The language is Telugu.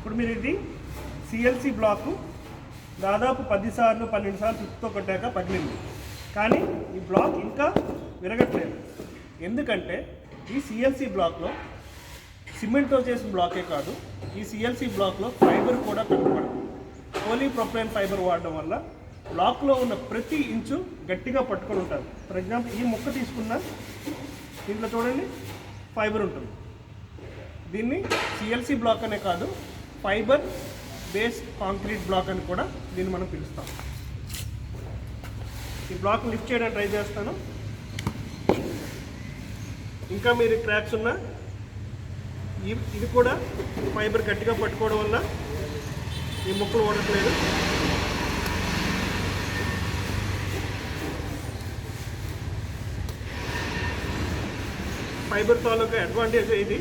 ఇప్పుడు మీరు ఇది సిఎల్సి బ్లాకు దాదాపు 10 సార్లు 12 సార్లు చుట్టూ కొట్టాక పగిలింది, కానీ ఈ బ్లాక్ ఇంకా విరగట్లేదు. ఎందుకంటే ఈ సిఎల్సి బ్లాక్లో సిమెంట్తో చేసిన బ్లాకే కాదు, ఈ సిఎల్సి బ్లాక్లో ఫైబర్ కూడా కనపడుతుంది. పాలీప్రొపైలీన్ ఫైబర్ వాడడం వల్ల బ్లాక్లో ఉన్న ప్రతి ఇంచు గట్టిగా పట్టుకొని ఉంటుంది. ఫర్ ఎగ్జాంపుల్ ఈ ముక్క తీసుకున్నా దీంట్లో చూడండి ఫైబర్ ఉంటుంది. దీన్ని సిఎల్సి బ్లాక్ అనే కాదు, ఫైబర్ బేస్డ్ కాంక్రీట్ బ్లాక్ అని కూడా దీన్ని మనం పిలుస్తాం. ఈ బ్లాక్ లిఫ్ట్ చేయడానికి ట్రై చేస్తాను. ఇంకా మీరు క్రాక్స్ ఉన్నా ఇది కూడా ఫైబర్ గట్టిగా పట్టుకోవడం వల్ల ఈ ముక్కలు ఓడట్లేదు. ఫైబర్ తాలూకా అడ్వాంటేజ్ ఇది.